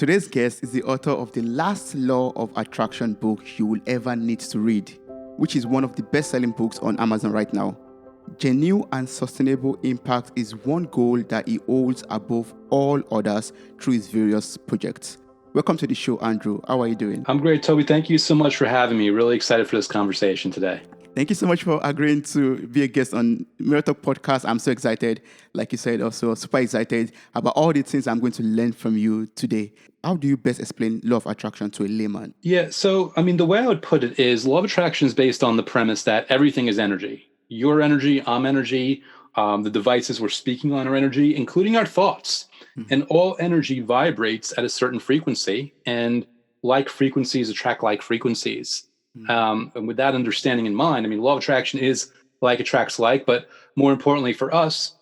Today's guest is the author of the last Law of Attraction book you will ever need to read, which is one of the best-selling books on Amazon right now. Genuine and sustainable impact is one goal that he holds above all others through his various projects. Welcome to the show, Andrew. How are you doing? I'm great, Toby. Thank you so much for having me. Really excited for this conversation today. Thank you so much for agreeing to be a guest on Mirror Talk Podcast. I'm so excited, like you said, also super excited about all the things I'm going to learn from you today. How do you best explain law of attraction to a layman? Yeah, so the way I would put it is law of attraction is based on the premise that everything is energy. Your energy, I'm energy, the devices we're speaking on are energy, including our thoughts. And all energy vibrates at a certain frequency, and like frequencies attract like frequencies. And with that understanding in mind, law of attraction is like attracts like, but more importantly for us,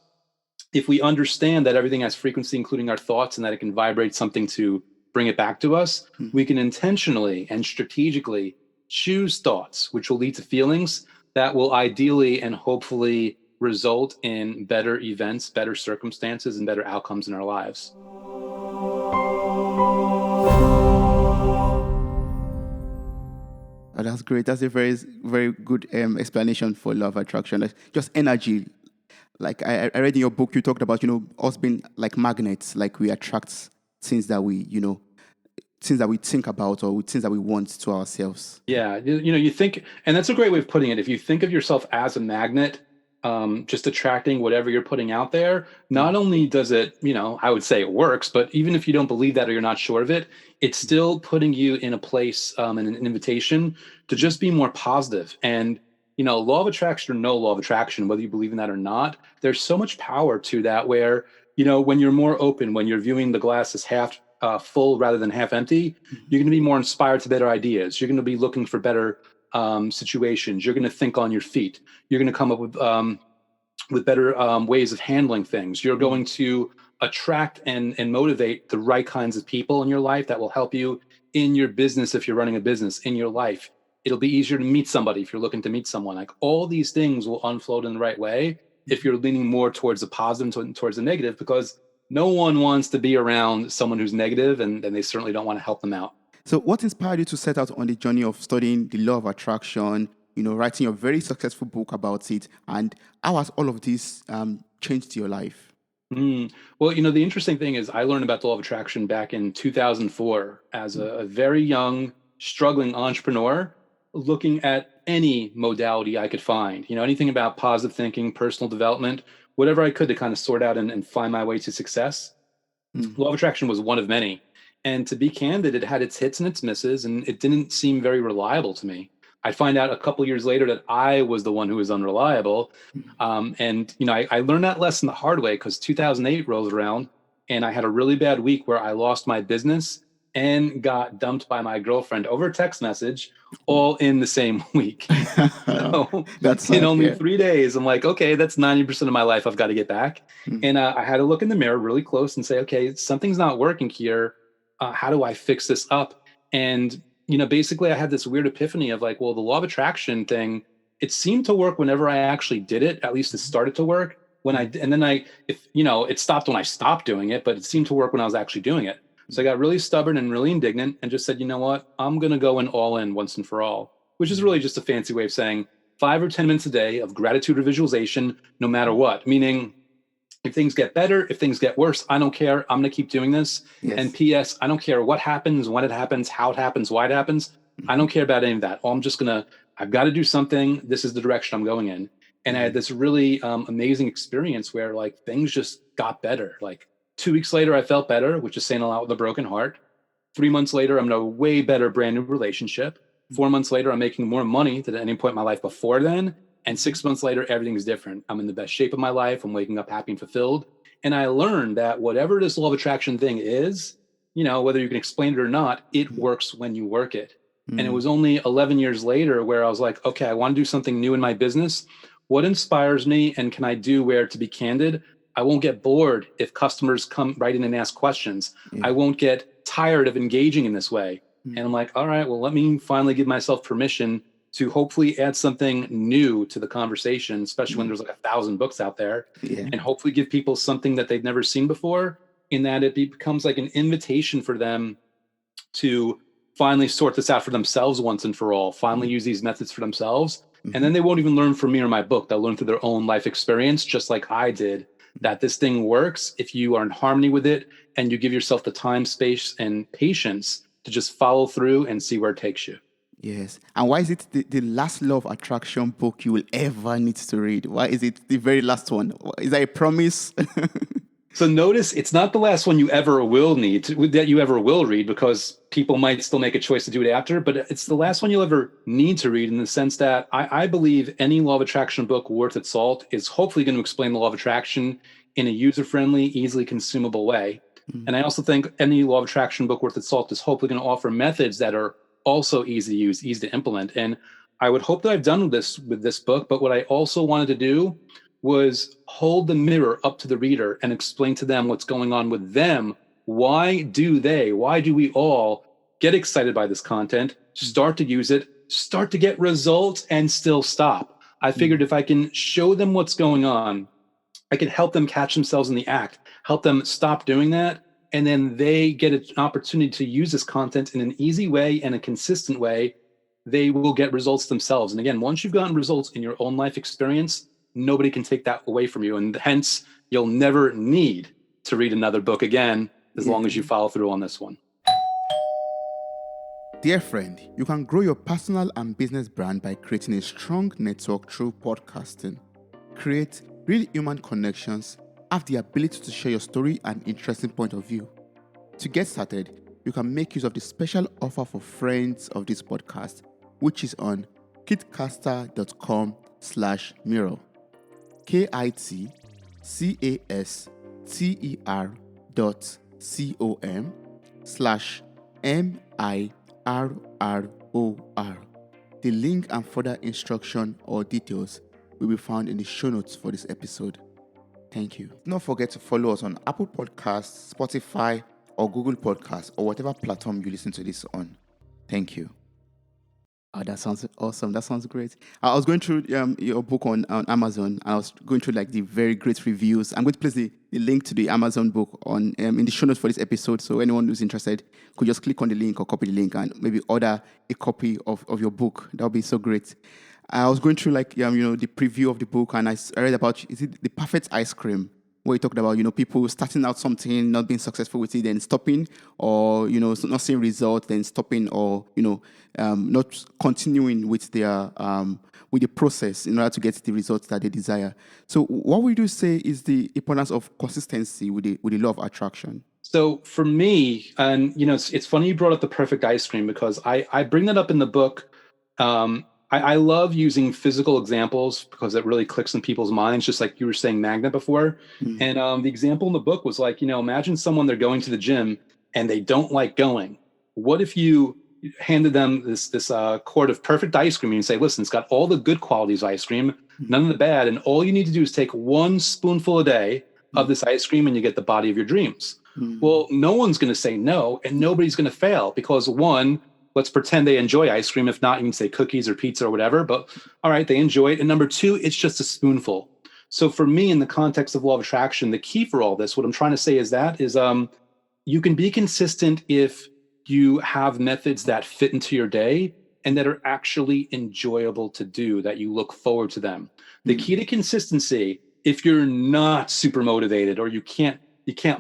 if we understand that everything has frequency, including our thoughts, and that it can vibrate something to bring it back to us, we can intentionally and strategically choose thoughts, which will lead to feelings that will ideally and hopefully result in better events, better circumstances, and better outcomes in our lives. Oh, that's great. That's a very, very good explanation for law of attraction. Like, just energy. Like I read in your book, you talked about, us being like magnets, like we attract things that we, things that we think about or things that we want to ourselves. Yeah, you think, and that's a great way of putting it. If you think of yourself as a magnet, just attracting whatever you're putting out there, not only does it, I would say it works, but even if you don't believe that or you're not sure of it, it's still putting you in a place and an invitation to just be more positive. And, law of attraction or no law of attraction, whether you believe in that or not, there's so much power to that where, when you're more open, when you're viewing the glass as half full rather than half empty, you're going to be more inspired to better ideas. You're going to be looking for better situations. You're going to think on your feet. You're going to come up with better ways of handling things. You're going to attract and motivate the right kinds of people in your life that will help you in your business. If you're running a business in your life, it'll be easier to meet somebody if you're looking to meet someone. Like all these things will unfold in the right way if you're leaning more towards the positive and towards the negative, because no one wants to be around someone who's negative, and they certainly don't want to help them out. So what inspired you to set out on the journey of studying the law of attraction, writing a very successful book about it, and how has all of this changed your life? Well, the interesting thing is I learned about the law of attraction back in 2004 as a very young, struggling entrepreneur looking at any modality I could find, anything about positive thinking, personal development, whatever I could to kind of sort out and find my way to success. Law of attraction was one of many. And to be candid, it had its hits and its misses, and it didn't seem very reliable to me. I'd find out a couple years later that I was the one who was unreliable. I learned that lesson the hard way because 2008 rolls around and I had a really bad week where I lost my business and got dumped by my girlfriend over text message all in the same week. So That's in sad, only yeah. 3 days, I'm like, okay, that's 90% of my life I've got to get back. And I had to look in the mirror really close and say, okay, something's not working here. How do I fix this up? And, basically I had this weird epiphany of like, well, the law of attraction thing, it seemed to work whenever I actually did it. At least it started to work it stopped when I stopped doing it, but it seemed to work when I was actually doing it. So I got really stubborn and really indignant and just said, you know what, I'm going to go in all in once and for all, which is really just a fancy way of saying 5 or 10 minutes a day of gratitude or visualization, no matter what. Meaning, if things get better, if things get worse, I don't care. I'm going to keep doing this. Yes. And P.S., I don't care what happens, when it happens, how it happens, why it happens. I don't care about any of that. I've got to do something. This is the direction I'm going in. And I had this really amazing experience where like things just got better. Like 2 weeks later, I felt better, which is saying a lot with a broken heart. 3 months later, I'm in a way better brand new relationship. 4 months later, I'm making more money than at any point in my life before then. And 6 months later, everything's different. I'm in the best shape of my life. I'm waking up happy and fulfilled. And I learned that whatever this law of attraction thing is, whether you can explain it or not, it works when you work it. And it was only 11 years later where I was like, okay, I want to do something new in my business. What inspires me and can I do where, to be candid, I won't get bored if customers come right in and ask questions. Yeah. I won't get tired of engaging in this way. And I'm like, all right, well, let me finally give myself permission to hopefully add something new to the conversation, especially when there's like 1,000 books out there, Yeah. and hopefully give people something that they've never seen before. in that it becomes like an invitation for them to finally sort this out for themselves once and for all, finally use these methods for themselves. And then they won't even learn from me or my book. They'll learn through their own life experience, just like I did, that this thing works if you are in harmony with it and you give yourself the time, space, and patience to just follow through and see where it takes you. Yes. And why is it the last law of attraction book you will ever need to read? Why is it the very last one? Is that a promise? So notice it's not the last one you ever will need to, that you ever will read, because people might still make a choice to do it after, but it's the last one you'll ever need to read, in the sense that I believe any law of attraction book worth its salt is hopefully going to explain the law of attraction in a user-friendly, easily consumable way. And I also think any law of attraction book worth its salt is hopefully going to offer methods that are also easy to use, easy to implement. And I would hope that I've done this with this book, but what I also wanted to do was hold the mirror up to the reader and explain to them what's going on with them. Why do we all get excited by this content, start to use it, start to get results, and still stop? I figured if I can show them what's going on, I can help them catch themselves in the act, help them stop doing that, and then they get an opportunity to use this content in an easy way and a consistent way. They will get results themselves. And again, once you've gotten results in your own life experience, nobody can take that away from you. And hence, you'll never need to read another book again as long as you follow through on this one. Dear friend, you can grow your personal and business brand by creating a strong network through podcasting. Create real human connections, have the ability to share your story and interesting point of view. To get started, you can make use of the special offer for friends of this podcast, which is on kitcaster.com/mirror. kitcaster.com/MIRROR. The link and further instruction or details will be found in the show notes for this episode. Thank you. Don't forget to follow us on Apple Podcasts, Spotify, or Google Podcasts, or whatever platform you listen to this on. Thank you. Oh, that sounds awesome. That sounds great. I was going through your book on Amazon. I was going through like the very great reviews. I'm going to place the link to the Amazon book on in the show notes for this episode. So anyone who's interested could just click on the link or copy the link and maybe order a copy of your book. That would be so great. I was going through like the preview of the book, and I read about, is it the perfect ice cream, where you talked about people starting out something, not being successful with it, then stopping, or not seeing results, then stopping, or not continuing with their with the process in order to get the results that they desire. So, what would you say is the importance of consistency with the law of attraction? So for me, and it's funny you brought up the perfect ice cream, because I bring that up in the book. I love using physical examples because it really clicks in people's minds, just like you were saying magnet before. And the example in the book was like, imagine someone, they're going to the gym and they don't like going. What if you handed them this quart of perfect ice cream and you say, listen, it's got all the good qualities of ice cream, none of the bad, and all you need to do is take one spoonful a day of this ice cream and you get the body of your dreams. Well, no one's going to say no, and nobody's going to fail, because one, let's pretend they enjoy ice cream. If not, you can say cookies or pizza or whatever, but all right, they enjoy it. And number two, it's just a spoonful. So for me, in the context of law of attraction, the key for all this, what I'm trying to say is you can be consistent if you have methods that fit into your day and that are actually enjoyable to do, that you look forward to them. The key to consistency, if you're not super motivated or you can't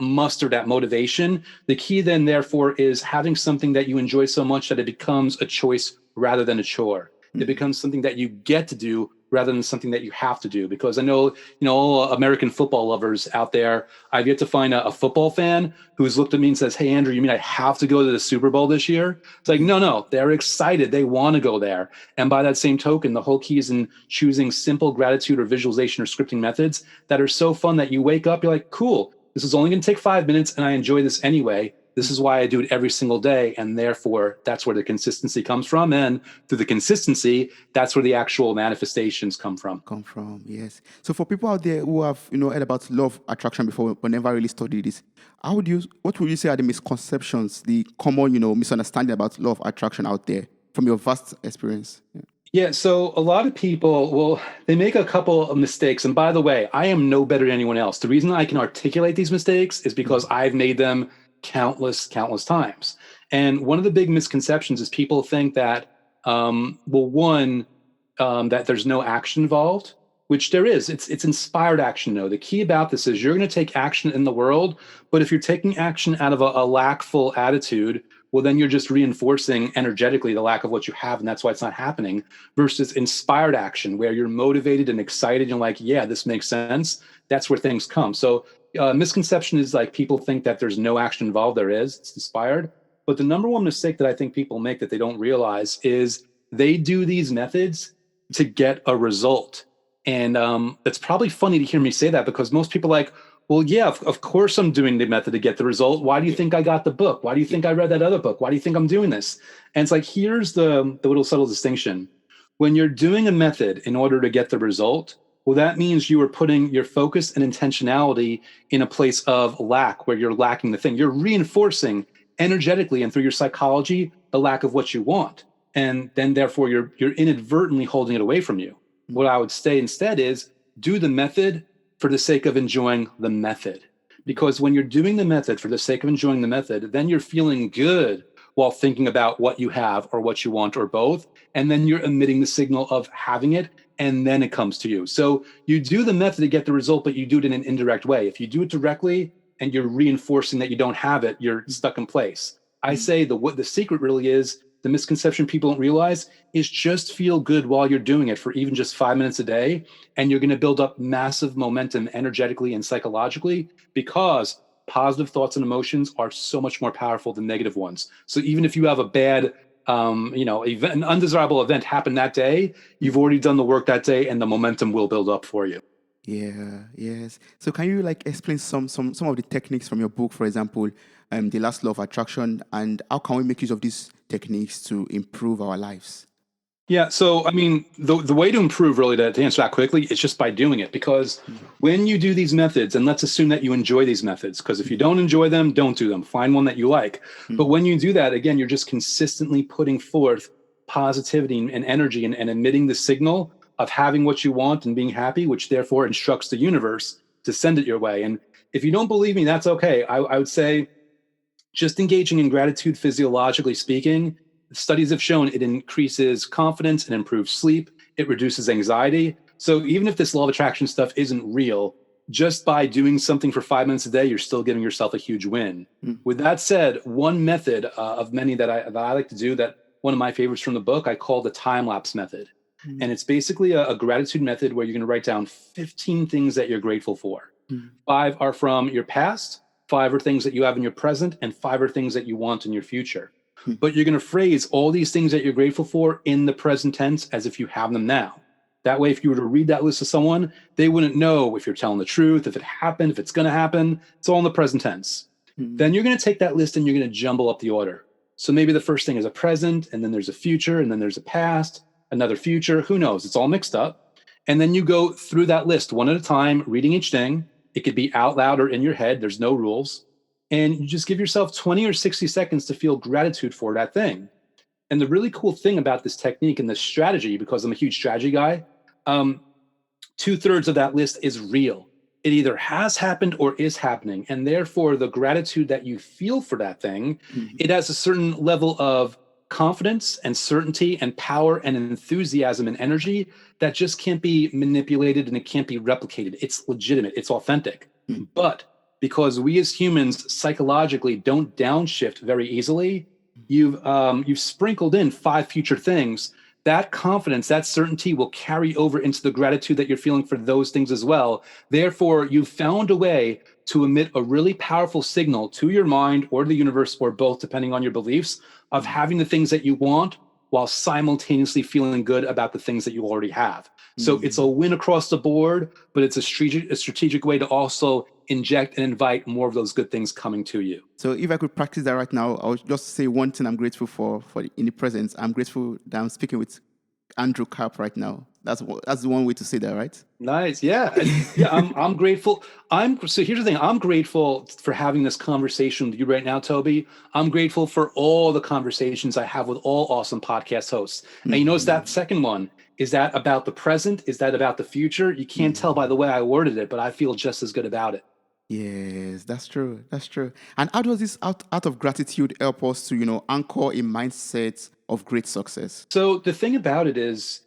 muster that motivation, the key then therefore is having something that you enjoy so much that it becomes a choice rather than a chore. It becomes something that you get to do rather than something that you have to do. Because I know, all American football lovers out there, I've yet to find a football fan who's looked at me and says, hey, Andrew, you mean I have to go to the Super Bowl this year? It's like, no, they're excited. They want to go there. And by that same token, the whole key is in choosing simple gratitude or visualization or scripting methods that are so fun that you wake up, you're like, cool, this is only going to take 5 minutes and I enjoy this anyway. This is why I do it every single day. And therefore, that's where the consistency comes from. And through the consistency, that's where the actual manifestations come from. Yes. So for people out there who have, heard about law of attraction before but never really studied this, what would you say are the misconceptions, the common, misunderstanding about law of attraction out there from your vast experience? Yeah, so a lot of people, well, they make a couple of mistakes. And by the way, I am no better than anyone else. The reason I can articulate these mistakes is because Mhm. I've made them countless times. And one of the big misconceptions is people think that, well, one, that there's no action involved, which there is. It's inspired action, though. The key about this is you're going to take action in the world, but if you're taking action out of a lackful attitude, well, then you're just reinforcing energetically the lack of what you have, and that's why it's not happening versus inspired action where you're motivated and excited and like, yeah, this makes sense. That's where things come. So misconception is like people think that there's no action involved. There is. It's inspired. But the number one mistake that I think people make that they don't realize is they do these methods to get a result. And it's probably funny to hear me say that because most people are like, well, yeah, of course I'm doing the method to get the result. Why do you Yeah. think I got the book? Why do you Yeah. think I read that other book? Why do you think I'm doing this? And it's like, here's the little subtle distinction. When you're doing a method in order to get the result, well, that means you are putting your focus and intentionality in a place of lack where you're lacking the thing. You're reinforcing energetically and through your psychology the lack of what you want. And then therefore you're inadvertently holding it away from you. What Mm. I would say instead is do the method for the sake of enjoying the method. Because when you're doing the method for the sake of enjoying the method, then you're feeling good while thinking about what you have or what you want or both. And then you're emitting the signal of having it. And then it comes to you. So you do the method to get the result, but you do it in an indirect way. If you do it directly and you're reinforcing that you don't have it, you're stuck in place. I Mm. say what the secret really is, the misconception people don't realize is just feel good while you're doing it for even just 5 minutes a day. And you're going to build up massive momentum energetically and psychologically because positive thoughts and emotions are so much more powerful than negative ones. So even if you have a bad, event, an undesirable event happen that day, you've Mm. already done the work that day, and the momentum will build up for you. Yeah, yes. So can you like explain some of the techniques from your book, for example, the last law of attraction, and how can we make use of these techniques to improve our lives? Yeah, so I mean, the way to improve really to answer that quickly is just by doing it because Mm. when you do these methods, and let's assume that you enjoy these methods, because if you Mm. don't enjoy them, don't do them. Find one that you like. But Mm. when you do that, again, you're just consistently putting forth positivity and energy and emitting the signal of having what you want and being happy, which therefore instructs the universe to send it your way. And if you don't believe me, that's okay. I would say just engaging in gratitude physiologically speaking, studies have shown it increases confidence and improves sleep, it reduces anxiety. So even if this law of attraction stuff isn't real, just by doing something for 5 minutes a day, you're still giving yourself a huge win. Mm. With that said, one method of many that I like to do, that one of my favorites from the book, I call the time lapse method. And Mm. it's basically a gratitude method where you're going to write down 15 things that you're grateful for. Mm. Five are from your past, five are things that you have in your present, and five are things that you want in your future. Mm. But you're going to phrase all these things that you're grateful for in the present tense as if you have them now. That way, if you were to read that list to someone, they wouldn't know if you're telling the truth, if it happened, if it's going to happen. It's all in the present tense. Mm. Then you're going to take that list and you're going to jumble up the order. So maybe the first thing is a present, and then there's a future, and then there's a past, another future. Who knows? It's all mixed up. And then you go through that list one at a time, reading each thing. It could be out loud or in your head. There's no rules. And you just give yourself 20 or 60 seconds to feel gratitude for that thing. And the really cool thing about this technique and this strategy, because I'm a huge strategy guy, um, 2/3 of that list is real. It either has happened or is happening. And therefore, the gratitude that you feel for that thing, Mm. it has a certain level of confidence and certainty and power and enthusiasm and energy that just can't be manipulated and it can't be replicated. It's legitimate, it's authentic. Mm. But because we as humans psychologically don't downshift very easily, you've sprinkled in five future things. That confidence, that certainty will carry over into the gratitude that you're feeling for those things as well. Therefore, you've found a way to emit a really powerful signal to your mind or the universe or both, depending on your beliefs, of Mm. having the things that you want while simultaneously feeling good about the things that you already have. So it's a Mm. win across the board, but it's a strategic way to also inject and invite more of those good things coming to you. So if I could practice that right now, I would just say one thing I'm grateful for in the present. I'm grateful that I'm speaking with Andrew Kap right now. That's the one way to say that, right? Nice. Yeah. And yeah, I'm grateful. So here's the thing. I'm grateful for having this conversation with you right now, Toby. I'm grateful for all the conversations I have with all awesome podcast hosts. And you notice that second one, is that about the present? Is that about the future? You can't tell by the way I worded it, but I feel just as good about it. Yes, that's true. That's true. And how does this out of gratitude help us to, anchor a mindset of great success? So the thing about it is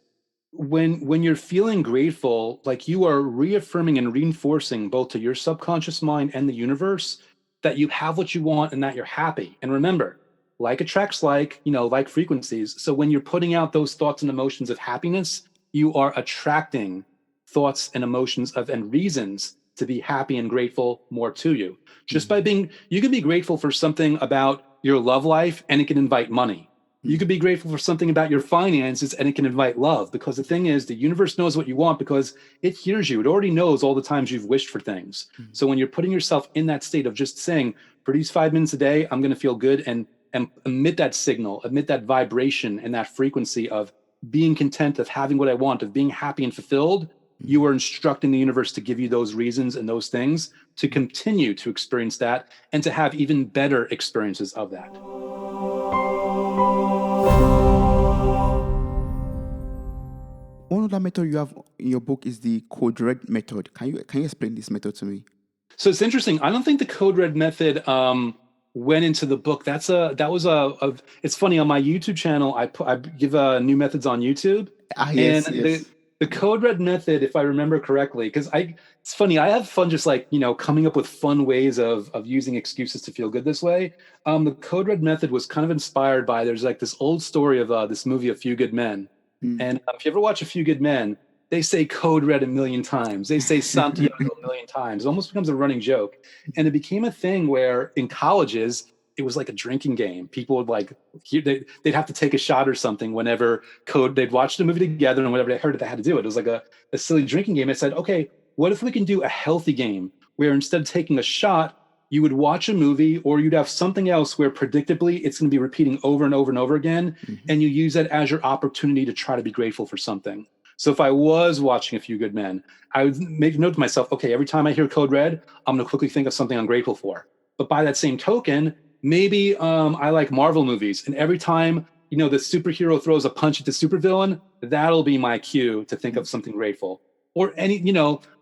when you're feeling grateful, like you are reaffirming and reinforcing both to your subconscious mind and the universe that you have what you want and that you're happy. And remember, like attracts like, like frequencies. So when you're putting out those thoughts and emotions of happiness, you are attracting thoughts and emotions of and reasons to be happy and grateful more to you. Just by being, you can be grateful for something about your love life and it can invite money. You could be grateful for something about your finances and it can invite love, because the thing is, the universe knows what you want because it hears you. It already knows all the times you've wished for things. So when you're putting yourself in that state of just saying, for these 5 minutes a day, I'm going to feel good, and emit that signal, emit that vibration and that frequency of being content, of having what I want, of being happy and fulfilled, you are instructing the universe to give you those reasons and those things to continue to experience that and to have even better experiences of that. One other method you have in your book is the code red method. Can you explain this method to me? So it's interesting. I don't think the code red method went into the book. It's funny, on my YouTube channel. I give new methods on YouTube, Ah, and yes, yes. the code red method, if I remember correctly, because it's funny. I have fun just like coming up with fun ways of using excuses to feel good this way. The code red method was kind of inspired by, there's like this old story of this movie, A Few Good Men, and if you ever watch A Few Good Men, they say code red a million times. They say Santiago a million times. It almost becomes a running joke. And it became a thing where in colleges, it was like a drinking game. People would they'd have to take a shot or something whenever they'd watched a movie together, and whenever they heard it, they had to do it. It was like a silly drinking game. I said, okay, what if we can do a healthy game where instead of taking a shot, you would watch a movie, or you'd have something else where predictably it's going to be repeating over and over and over again. And you use that as your opportunity to try to be grateful for something. So if I was watching A Few Good Men, I would make a note to myself, okay, every time I hear code red, I'm going to quickly think of something I'm grateful for. But by that same token, maybe I like Marvel movies. And every time, the superhero throws a punch at the supervillain, that'll be my cue to think of something grateful. Or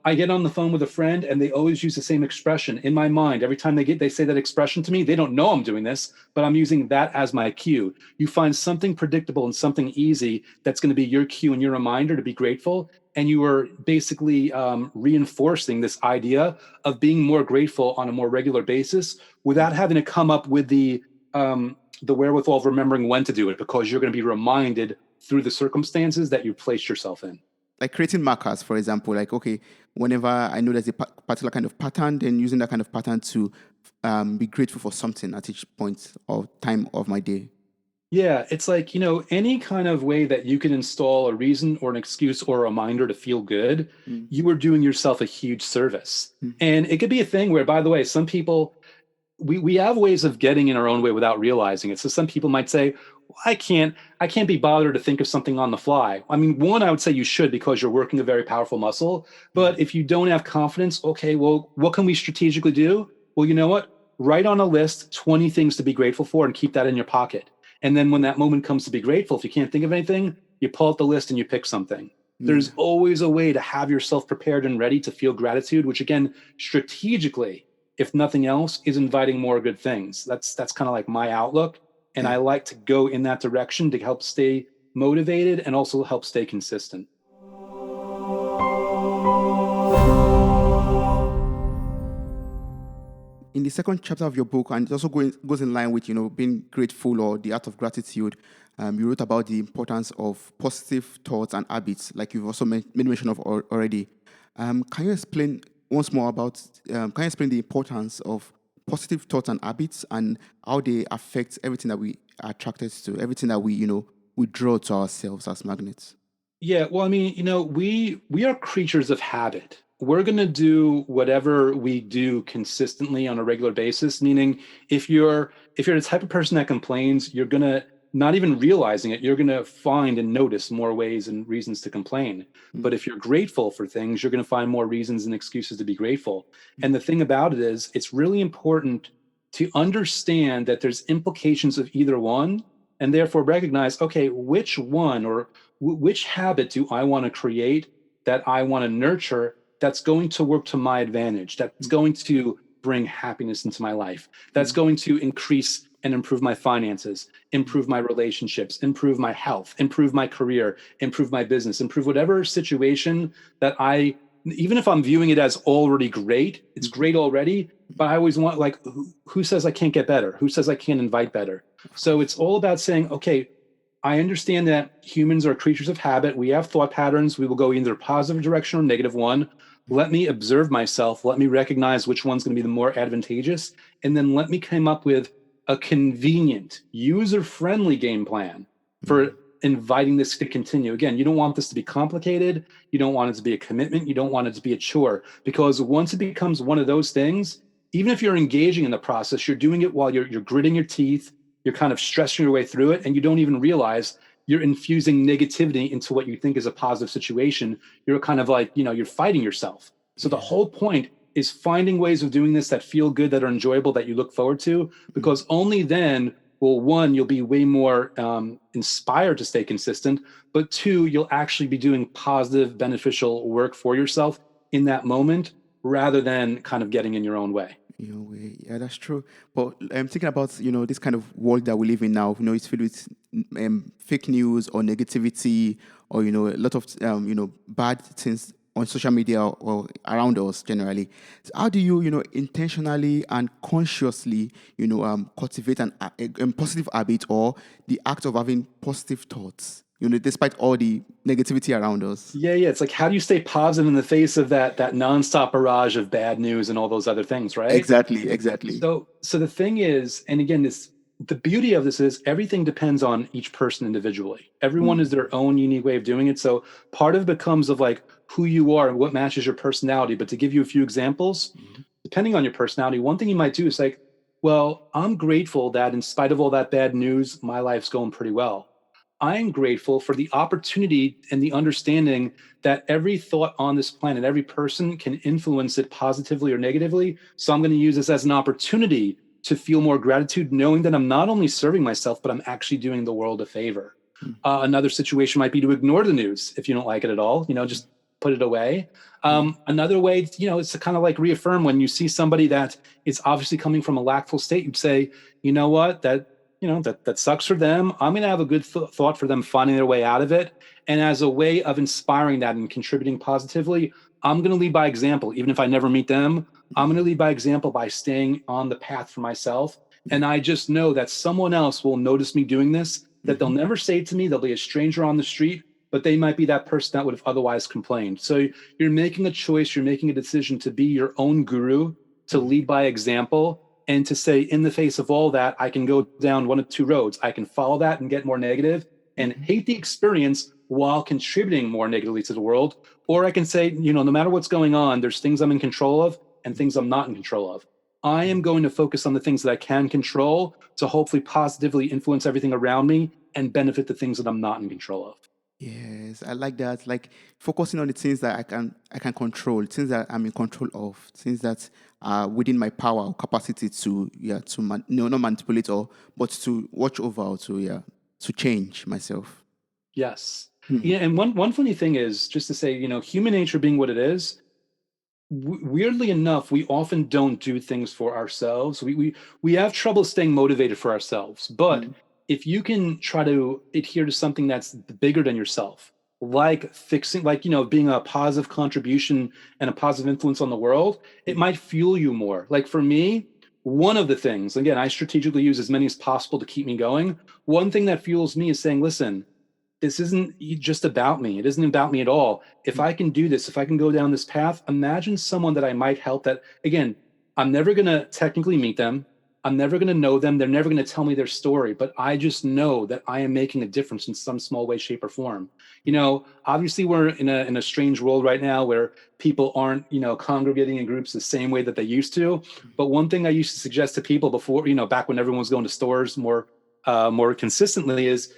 I get on the phone with a friend and they always use the same expression in my mind. Every time they say that expression to me, they don't know I'm doing this, but I'm using that as my cue. You find something predictable and something easy that's going to be your cue and your reminder to be grateful. And you are basically reinforcing this idea of being more grateful on a more regular basis without having to come up with the wherewithal of remembering when to do it, because you're going to be reminded through the circumstances that you placed yourself in. Like creating markers, for example, like, okay, whenever I know there's a particular kind of pattern, then using that kind of pattern to be grateful for something at each point or time of my day. Yeah, it's like, any kind of way that you can install a reason or an excuse or a reminder to feel good, you are doing yourself a huge service. And it could be a thing where, by the way, some people, we have ways of getting in our own way without realizing it. So some people might say, well, I can't be bothered to think of something on the fly. I mean, one, I would say you should, because you're working a very powerful muscle. But if you don't have confidence, okay, well, what can we strategically do? Well, you know what? Write on a list 20 things to be grateful for and keep that in your pocket. And then when that moment comes to be grateful, if you can't think of anything, you pull out the list and you pick something. There's always a way to have yourself prepared and ready to feel gratitude, which again, strategically, if nothing else, is inviting more good things. That's kind of like my outlook. And I like to go in that direction to help stay motivated and also help stay consistent. In the second chapter of your book, and it also goes in line with, being grateful or the art of gratitude, you wrote about the importance of positive thoughts and habits, like you've also made mention of already. Can you explain once more can you explain the importance of positive thoughts and habits and how they affect everything that we are attracted to, everything that we draw to ourselves as magnets? Yeah, well, I mean, we are creatures of habit. We're going to do whatever we do consistently on a regular basis, meaning if you're the type of person that complains, you're going to not even realizing it, you're going to find and notice more ways and reasons to complain. But if you're grateful for things, you're going to find more reasons and excuses to be grateful. And the thing about it is, it's really important to understand that there's implications of either one, and therefore recognize, okay, which one or which habit do I want to create, that I want to nurture, that's going to work to my advantage, that's going to bring happiness into my life, that's going to increase and improve my finances, improve my relationships, improve my health, improve my career, improve my business, improve whatever situation that I, even if I'm viewing it as already great, it's great already, but I always want, like, who says I can't get better? Who says I can't invite better? So it's all about saying, okay, I understand that humans are creatures of habit. We have thought patterns. We will go either positive direction or negative one. Let me observe myself. Let me recognize which one's going to be the more advantageous. And then let me come up with a convenient, user-friendly game plan for inviting this to continue. Again, you don't want this to be complicated. You don't want it to be a commitment. You don't want it to be a chore, because once it becomes one of those things, even if you're engaging in the process, you're doing it while you're gritting your teeth, you're kind of stressing your way through it, and you don't even realize you're infusing negativity into what you think is a positive situation. You're kind of like, you're fighting yourself. So the whole point is finding ways of doing this that feel good, that are enjoyable, that you look forward to, because only then will, one, you'll be way more inspired to stay consistent, but two, you'll actually be doing positive, beneficial work for yourself in that moment, rather than kind of getting in your own way. Way. Yeah, that's true. But I'm thinking about, this kind of world that we live in now. It's filled with fake news or negativity, or, a lot of, bad things on social media or around us generally. So how do you, intentionally and consciously, cultivate a positive habit, or the act of having positive thoughts, despite all the negativity around us? Yeah. It's like, how do you stay positive in the face of that nonstop barrage of bad news and all those other things, right? Exactly. So the thing is, and again, the beauty of this is everything depends on each person individually. Everyone is their own unique way of doing it. So part of it becomes of like who you are and what matches your personality. But to give you a few examples, depending on your personality, one thing you might do is like, well, I'm grateful that in spite of all that bad news, my life's going pretty well. I'm grateful for the opportunity and the understanding that every thought on this planet, every person can influence it positively or negatively. So I'm going to use this as an opportunity to feel more gratitude, knowing that I'm not only serving myself, but I'm actually doing the world a favor. Another situation might be to ignore the news if you don't like it at all, just put it away. Another way, is to kind of like reaffirm when you see somebody that is obviously coming from a lackful state. You'd say, you know what, that sucks for them. I'm going to have a good thought for them finding their way out of it. And as a way of inspiring that and contributing positively, I'm going to lead by example. Even if I never meet them, I'm going to lead by example by staying on the path for myself. And I just know that someone else will notice me doing this, that they'll never say it to me. They'll be a stranger on the street, but they might be that person that would have otherwise complained. So you're making a choice, you're making a decision to be your own guru, to lead by example, and to say, in the face of all that, I can go down one of two roads. I can follow that and get more negative and hate the experience while contributing more negatively to the world. Or I can say, no matter what's going on, there's things I'm in control of and things I'm not in control of. I am going to focus on the things that I can control to hopefully positively influence everything around me and benefit the things that I'm not in control of. Yes, I like that. Like focusing on the things that I can control, things that I'm in control of, things that are within my power or capacity to not manipulate, but to watch over, or to change myself. Yes. Yeah. And one funny thing is, just to say, human nature being what it is, weirdly enough, we often don't do things for ourselves. We have trouble staying motivated for ourselves. But if you can try to adhere to something that's bigger than yourself, like fixing, like, being a positive contribution and a positive influence on the world, it might fuel you more. Like for me, one of the things, again, I strategically use as many as possible to keep me going. One thing that fuels me is saying, listen, this isn't just about me. It isn't about me at all. If I can do this, if I can go down this path, imagine someone that I might help that, again, I'm never going to technically meet them. I'm never going to know them. They're never going to tell me their story, but I just know that I am making a difference in some small way, shape, or form. Obviously we're in a strange world right now where people aren't, congregating in groups the same way that they used to. But one thing I used to suggest to people before, back when everyone was going to stores more more consistently is,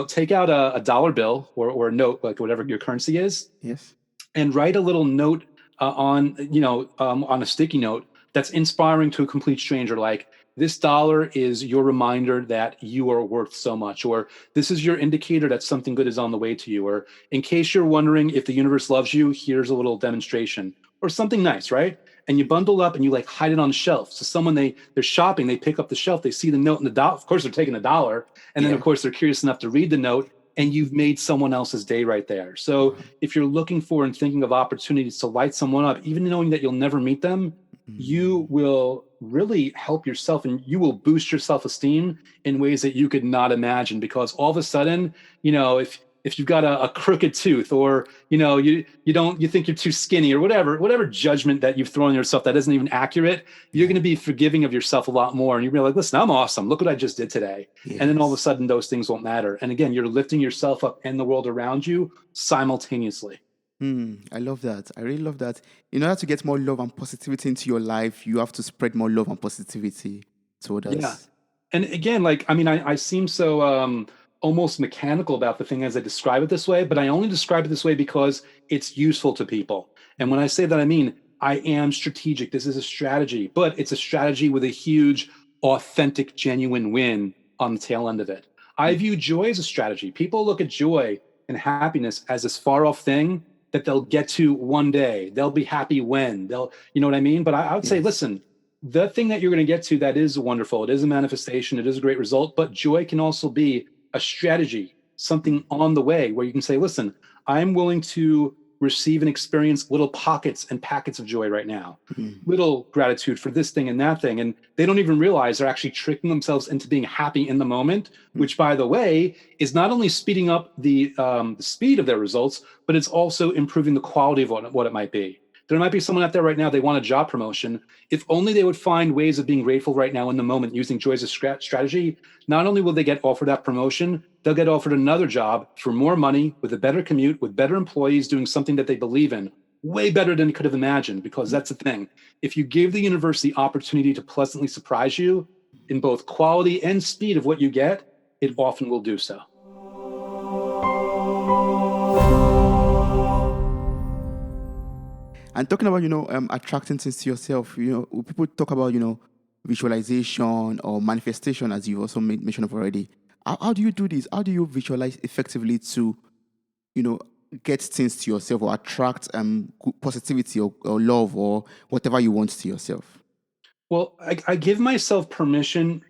take out a dollar bill or a note, like whatever your currency is, Yes. and write a little note on a sticky note that's inspiring to a complete stranger, like, this dollar is your reminder that you are worth so much, or this is your indicator that something good is on the way to you, or in case you're wondering if the universe loves you, here's a little demonstration, or something nice, right? And you bundle up and you like hide it on the shelf, so someone, they're shopping, they pick up the shelf, they see the note and the dollar, of course they're taking the dollar, and then of Yeah. course they're curious enough to read the note, and you've made someone else's day right there. So Wow. if you're looking for and thinking of opportunities to light someone up, even knowing that you'll never meet them, you will really help yourself, and you will boost your self-esteem in ways that you could not imagine, because all of a sudden, if you've got a crooked tooth, or you think you're too skinny, or whatever judgment that you've thrown on yourself that isn't even accurate, you're Yeah. going to be forgiving of yourself a lot more, and you're like, listen, I'm awesome, look what I just did today. And then all of a Yes. sudden those things won't matter, and again, you're lifting yourself up and the world around you simultaneously. I love that. I really love that. In order to get more love and positivity into your life, you have to spread more love and positivity to Yeah. others. And again, like, I mean, I seem so almost mechanical about the thing as I describe it this way, but I only describe it this way because it's useful to people. And when I say that, I mean, I am strategic. This is a strategy, but it's a strategy with a huge, authentic, genuine win on the tail end of it. I Mm, view joy as a strategy. People look at joy and happiness as this far off thing that they'll get to one day. They'll be happy when you know what I mean? But I would say, yes. listen, the thing that you're going to get to, that is wonderful, it is a manifestation, it is a great result, but joy can also be a strategy, Mm, something on the way where you can say, listen, I'm willing to receive and experience little pockets and packets of joy right now, mm, little gratitude for this thing and that thing, and they don't even realize they're actually tricking themselves into being happy in the moment, mm, which, by the way, is not only speeding up the speed of their results, but it's also improving the quality of what it might be. There might be someone out there right now, they want a job promotion. If only they would find ways of being grateful right now in the moment using joy as a strategy, not only will they get offered that promotion, they'll get offered another job for more money, with a better commute, with better employees, doing something that they believe in, way better than they could have imagined. Because mm. that's the thing. If you give the universe the opportunity to pleasantly surprise you in both quality and speed of what you get, it often will do so. And talking about, attracting things to yourself, people talk about, visualization or manifestation, as you also mentioned of already. How do you do this? How do you visualize effectively to, you know, get things to yourself or attract positivity or love or whatever you want to yourself? Well, I give myself permission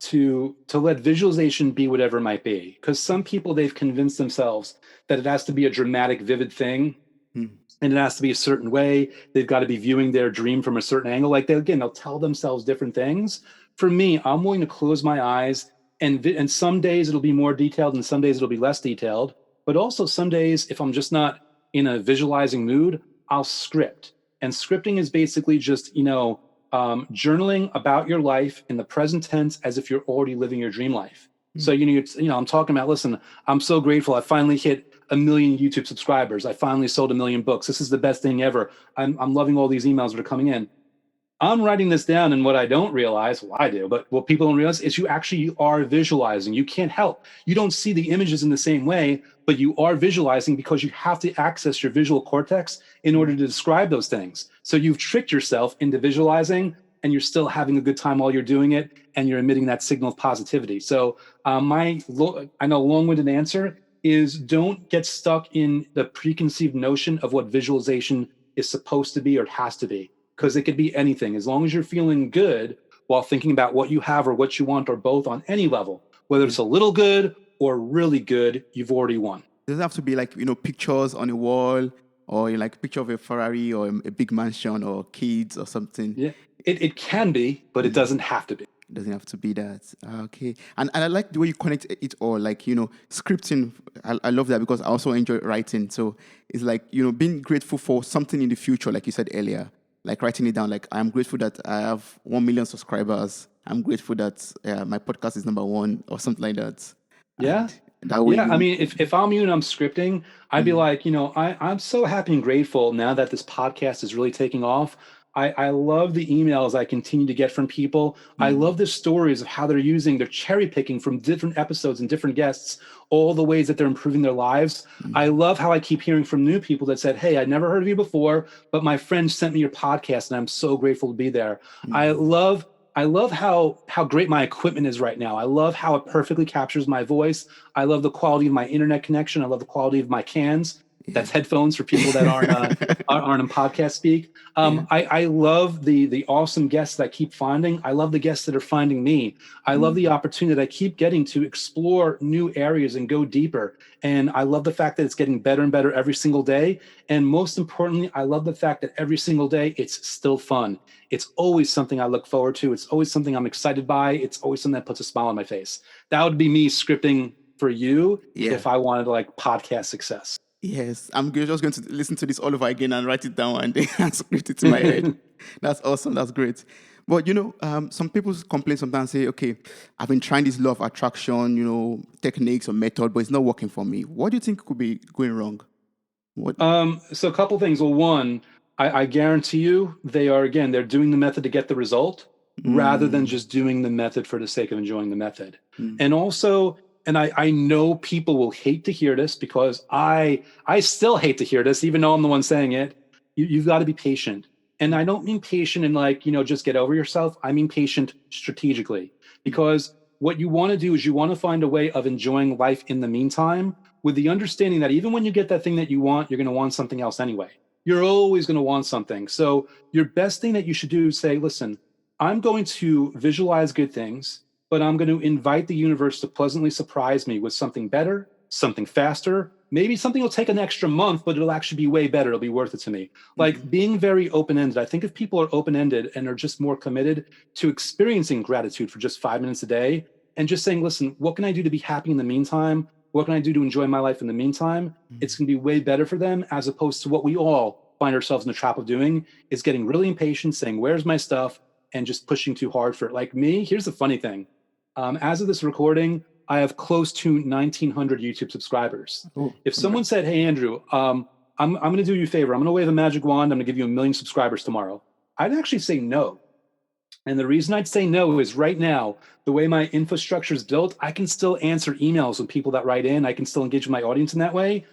to let visualization be whatever it might be, because some people, they've convinced themselves that it has to be a dramatic, vivid thing, Mm, and it has to be a certain way. They've got to be viewing their dream from a certain angle. Like, they'll tell themselves different things. For me, I'm willing to close my eyes, and some days it'll be more detailed, and some days it'll be less detailed. But also some days, if I'm just not in a visualizing mood, I'll script. And scripting is basically just, journaling about your life in the present tense as if you're already living your dream life. So, mm, I'm talking about, listen, I'm so grateful. I finally hit 1 million YouTube subscribers. I finally sold 1 million books. This is the best thing ever. I'm loving all these emails that are coming in. I'm writing this down, and what I don't realize, well, I do, but what people don't realize is you actually are visualizing. You can't help. You don't see the images in the same way, but you are visualizing, because you have to access your visual cortex in order mm. to describe those things. So you've tricked yourself into visualizing, and you're still having a good time while you're doing it, and you're emitting that signal of positivity. So I know long-winded answer is, don't get stuck in the preconceived notion of what visualization is supposed to be or it has to be, because it could be anything. As long as you're feeling good while thinking about what you have or what you want, or both, on any level, whether Yeah. it's a little good or really good, you've already won. It doesn't have to be like, pictures on a wall or like a picture of a Ferrari or a big mansion or kids or something. Yeah, it can be, but it Mm. doesn't have to be. It doesn't have to be that. Okay. And I like the way you connect it all. Like, scripting. I love that because I also enjoy writing. So it's like, being grateful for something in the future, like you said earlier, like writing it down. Like, I'm grateful that I have 1 million subscribers. I'm grateful that my podcast is number one or something like that. Yeah. And that way Yeah, I you, mean, if I'm you and I'm scripting, I'd be mm, like, I'm so happy and grateful now that this podcast is really taking off. I love the emails I continue to get from people. I love the stories of how they're cherry picking from different episodes and different guests, all the ways that they're improving their lives. I love how I keep hearing from new people that said, "Hey, I'd never heard of you before, but my friend sent me your podcast and I'm so grateful to be there." I love I love how great my equipment is right now. I love how it perfectly captures my voice. I love the quality of my internet connection. I love the quality of my cans. Yeah. That's headphones for people that aren't in podcast speak. Yeah. I love the awesome guests that I keep finding. I love the guests that are finding me. I love the opportunity that I keep getting to explore new areas and go deeper. And I love the fact that it's getting better and better every single day. And most importantly, I love the fact that every single day it's still fun. It's always something I look forward to. It's always something I'm excited by. It's always something that puts a smile on my face. That would be me scripting for you Yeah. if I wanted like podcast success. Yes, just going to listen to this all over again and write it down and then and script it to my head. That's awesome. That's great. But some people complain sometimes, say, "Okay, I've been trying this law of attraction, techniques or method, but it's not working for me." What do you think could be going wrong? What? So a couple things. Well, one, I guarantee you they're doing the method to get the result rather than Mm, just doing the method for the sake of enjoying the method. mm, And also, and I know people will hate to hear this because I still hate to hear this, even though I'm the one saying it. You've got to be patient. And I don't mean patient and like, just get over yourself. I mean patient strategically. Because what you want to do is you want to find a way of enjoying life in the meantime with the understanding that even when you get that thing that you want, you're going to want something else anyway. You're always going to want something. So, your best thing that you should do is say, listen, I'm going to visualize good things, but I'm going to invite the universe to pleasantly surprise me with something better, something faster. Maybe something will take an extra month, but it'll actually be way better. It'll be worth it to me. Like being very open ended. I think if people are open ended and are just more committed to experiencing gratitude for just 5 minutes a day and just saying, listen, what can I do to be happy in the meantime? What can I do to enjoy my life in the meantime? It's going to be way better for them as opposed to what we all find ourselves in the trap of doing is getting really impatient, saying, "Where's my stuff?" and just pushing too hard for it. Like me, here's the funny thing. As of this recording, I have close to 1,900 YouTube subscribers. oh, If someone congrats. said, "Hey, Andrew, I'm going to do you a favor. I'm going to wave a magic wand. I'm going to give you 1 million subscribers tomorrow," I'd actually say no. And the reason I'd say no is right now, the way my infrastructure is built, I can still answer emails with people that write in. I can still engage with my audience in that way.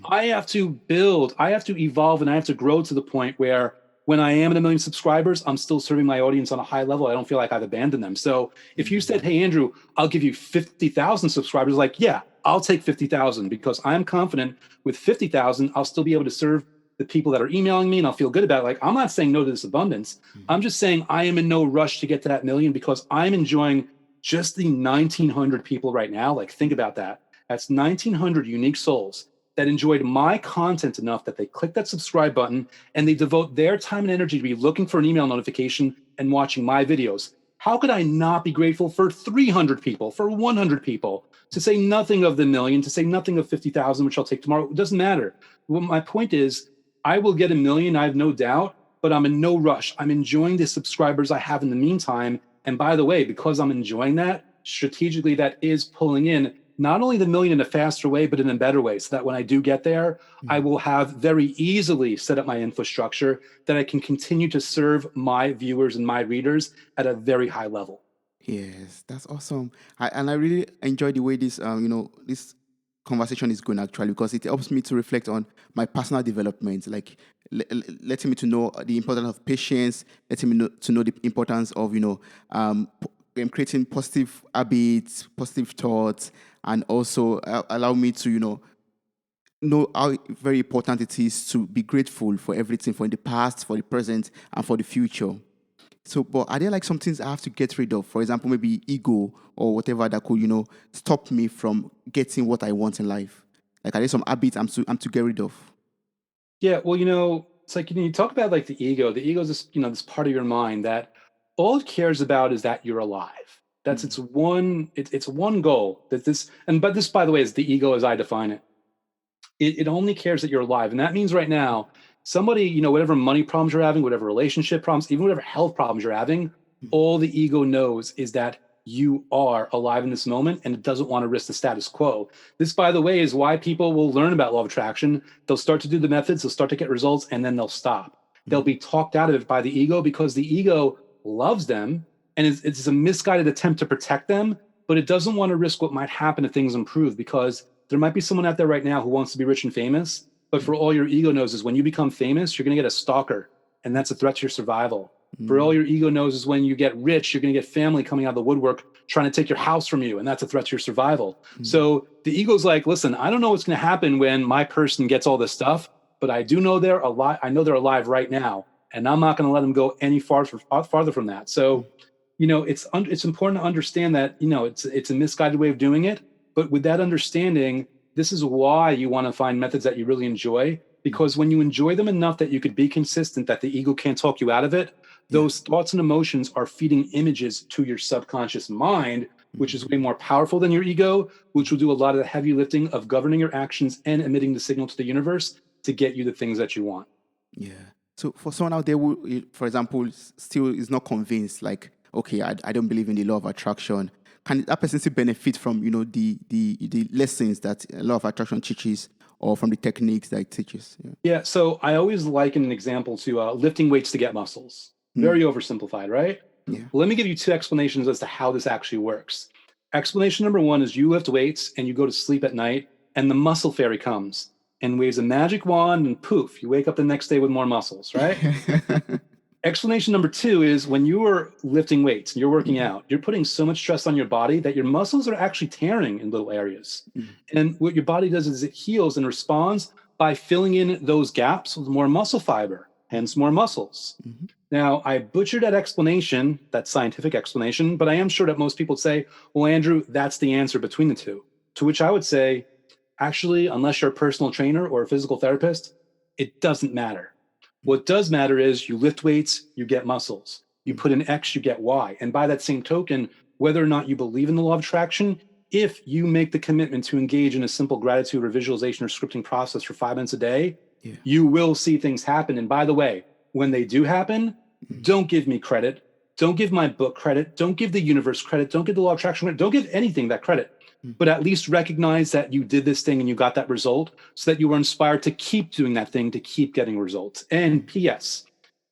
I have to build, I have to evolve, and I have to grow to the point where when I am at 1 million subscribers, I'm still serving my audience on a high level. I don't feel like I've abandoned them. So if you said, "Hey, Andrew, I'll give you 50,000 subscribers," like, yeah, I'll take 50,000 because I'm confident with 50,000, I'll still be able to serve the people that are emailing me and I'll feel good about it. Like, I'm not saying no to this abundance. I'm just saying I am in no rush to get to that million because I'm enjoying just the 1,900 people right now. Like, think about that. That's 1,900 unique souls that enjoyed my content enough that they click that subscribe button and they devote their time and energy to be looking for an email notification and watching my videos. How could I not be grateful for 300 people, for 100 people, to say nothing of the million, to say nothing of 50,000, which I'll take tomorrow? It doesn't matter. Well, my point is, I will get 1 million, I have no doubt, but I'm in no rush. I'm enjoying the subscribers I have in the meantime. And by the way, because I'm enjoying that, strategically, that is pulling in not only the million in a faster way, but in a better way. So that when I do get there, I will have very easily set up my infrastructure that I can continue to serve my viewers and my readers at a very high level. Yes, that's awesome. And I really enjoy the way this conversation is going actually because it helps me to reflect on my personal development, like letting me to know the importance of patience, letting me to know the importance of creating positive habits, positive thoughts, and also allow me to know how very important it is to be grateful for everything, for the past, for the present, and for the future. So, but are there like some things I have to get rid of? For example, maybe ego or whatever that could, stop me from getting what I want in life? Like, are there some habits I'm to get rid of? Yeah, well, it's like you talk about like the ego. The ego is this part of your mind that all it cares about is that you're alive. That's Mm, it's one goal that this and but this, by the way, is the ego as I define it. It only cares that you're alive. And that means right now, somebody, whatever money problems you're having, whatever relationship problems, even whatever health problems you're having, mm, all the ego knows is that you are alive in this moment and it doesn't want to risk the status quo. This, by the way, is why people will learn about law of attraction. They'll start to do the methods, they'll start to get results, and then they'll stop. They'll be talked out of it by the ego because the ego loves them, and it's a misguided attempt to protect them, but it doesn't want to risk what might happen if things improve, because there might be someone out there right now who wants to be rich and famous, but for all your ego knows is when you become famous, you're going to get a stalker, and that's a threat to your survival. For all your ego knows is when you get rich, you're going to get family coming out of the woodwork trying to take your house from you, and that's a threat to your survival. So the ego's like, listen, I don't know what's going to happen when my person gets all this stuff, but I do know they're alive. I know they're alive right now, and I'm not going to let them go any farther from that. So, it's important to understand that, it's a misguided way of doing it. But with that understanding, this is why you want to find methods that you really enjoy, because when you enjoy them enough that you could be consistent, that the ego can't talk you out of it, those thoughts and emotions are feeding images to your subconscious mind, which is way more powerful than your ego, which will do a lot of the heavy lifting of governing your actions and emitting the signal to the universe to get you the things that you want. Yeah. So for someone out there who, for example, still is not convinced, like, okay, I don't believe in the law of attraction, can that person still benefit from, the lessons that a law of attraction teaches, or from the techniques that it teaches? Yeah. So I always liken an example to lifting weights to get muscles. Very oversimplified, right? Yeah. Let me give you two explanations as to how this actually works. Explanation number one is you lift weights and you go to sleep at night, and the muscle fairy comes and waves a magic wand, and poof, you wake up the next day with more muscles, right? Explanation number two is when you are lifting weights and you're working out, you're putting so much stress on your body that your muscles are actually tearing in little areas. And what your body does is it heals and responds by filling in those gaps with more muscle fiber, hence more muscles. Now, I butchered that explanation, that scientific explanation, but I am sure that most people say, well, Andrew, that's the answer between the two. To which I would say, actually, unless you're a personal trainer or a physical therapist, it doesn't matter. What does matter is you lift weights, you get muscles. You put in X, you get Y. And by that same token, whether or not you believe in the law of attraction, if you make the commitment to engage in a simple gratitude or visualization or scripting process for 5 minutes a day, you will see things happen. And by the way, when they do happen, don't give me credit. Don't give my book credit. Don't give the universe credit. Don't give the law of attraction credit. Don't give anything that credit. But at least recognize that you did this thing and you got that result, so that you were inspired to keep doing that thing, to keep getting results. And P.S.,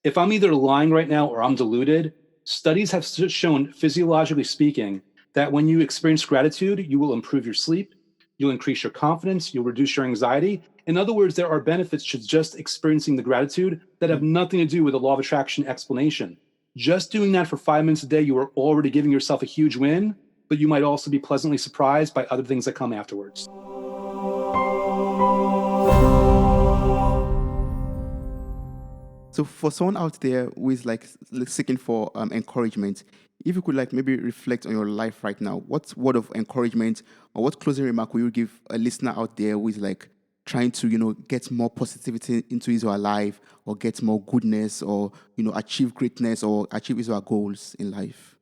if I'm either lying right now or I'm deluded, studies have shown, physiologically speaking, that when you experience gratitude, you will improve your sleep, you'll increase your confidence, you'll reduce your anxiety. In other words, there are benefits to just experiencing the gratitude that have nothing to do with the law of attraction explanation. Just doing that for 5 minutes a day, you are already giving yourself a huge win, but you might also be pleasantly surprised by other things that come afterwards. So for someone out there who is like seeking for encouragement, if you could like maybe reflect on your life right now, what word of encouragement or what closing remark will you give a listener out there who is like trying to, get more positivity into his or her life, or get more goodness, or, achieve greatness, or achieve his or her goals in life?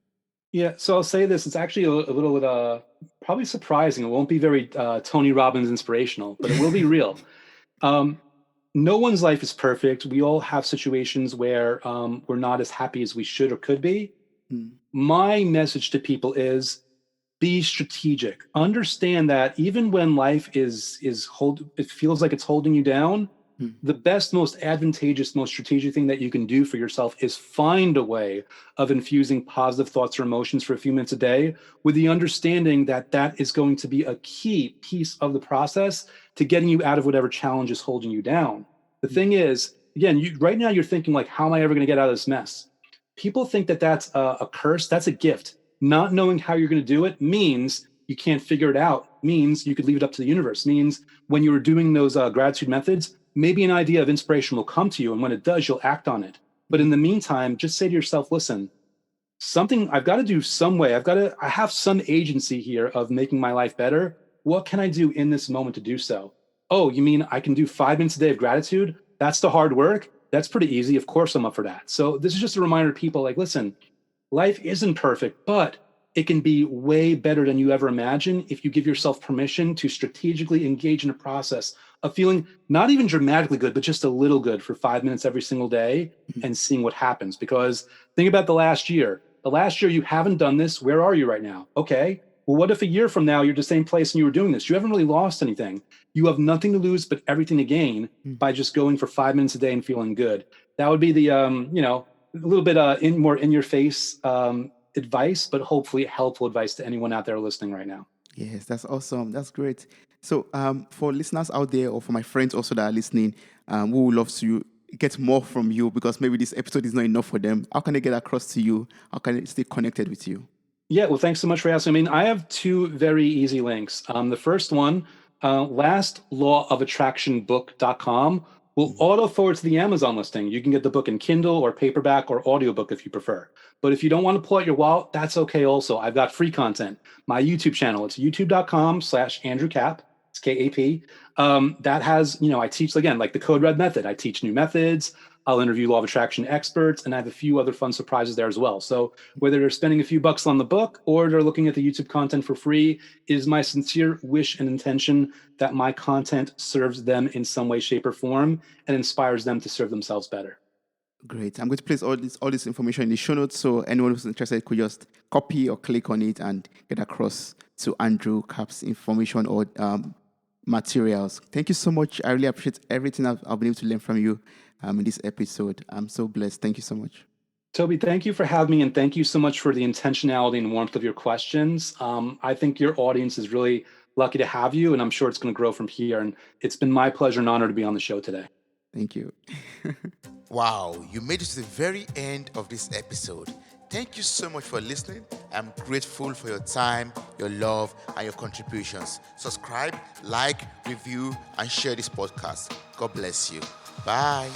Yeah, so I'll say this. It's actually a little bit probably surprising. It won't be very Tony Robbins inspirational, but it will be real. No one's life is perfect. We all have situations where we're not as happy as we should or could be. My message to people is be strategic. Understand that even when life it feels like it's holding you down, the best, most advantageous, most strategic thing that you can do for yourself is find a way of infusing positive thoughts or emotions for a few minutes a day, with the understanding that that is going to be a key piece of the process to getting you out of whatever challenge is holding you down. The thing is, again, right now you're thinking like, how am I ever going to get out of this mess? People think that that's a curse. That's a gift. Not knowing how you're going to do it means you can't figure it out, means you could leave it up to the universe, means when you were doing those gratitude methods, maybe an idea of inspiration will come to you. And when it does, you'll act on it. But in the meantime, just say to yourself, listen, something I've got to do some way. I have some agency here of making my life better. What can I do in this moment to do so? Oh, you mean I can do 5 minutes a day of gratitude? That's the hard work. That's pretty easy. Of course, I'm up for that. So this is just a reminder to people like, listen, life isn't perfect, but it can be way better than you ever imagined if you give yourself permission to strategically engage in a process of feeling not even dramatically good, but just a little good for 5 minutes every single day and seeing what happens. Because think about the last year. The last year you haven't done this. Where are you right now? Okay. Well, what if a year from now you're the same place and you were doing this? You haven't really lost anything. You have nothing to lose, but everything to gain by just going for 5 minutes a day and feeling good. That would be the a little bit more in your face advice, but hopefully helpful advice to anyone out there listening right now. Yes, that's awesome. That's great. So, for listeners out there, or for my friends also that are listening, who would love to get more from you because maybe this episode is not enough for them, how can they get across to you? How can they stay connected with you? Yeah, well, thanks so much for asking. I mean, I have two very easy links. The first one, lastlawofattractionbook.com will auto forward to the Amazon listing. You can get the book in Kindle or paperback or audiobook if you prefer. But if you don't want to pull out your wallet, that's okay also. I've got free content. My YouTube channel, it's youtube.com/Andrew Kap. It's KAP. That has, I teach, again, like the Code Red method. I teach new methods. I'll interview law of attraction experts, and I have a few other fun surprises there as well. So whether they're spending a few bucks on the book or they're looking at the YouTube content for free, it is my sincere wish and intention that my content serves them in some way, shape, or form and inspires them to serve themselves better. Great. I'm going to place all this information in the show notes, so anyone who's interested could just copy or click on it and get across to Andrew Kap's information or materials. Thank you so much. I really appreciate everything I've been able to learn from you in this episode. I'm so blessed. Thank you so much. Toby, thank you for having me, and thank you so much for the intentionality and warmth of your questions. I think your audience is really lucky to have you, and I'm sure it's going to grow from here. And it's been my pleasure and honor to be on the show today. Thank you. Wow, you made it to the very end of this episode. Thank you so much for listening. I'm grateful for your time, your love, and your contributions. Subscribe, like, review, and share this podcast. God bless you. Bye.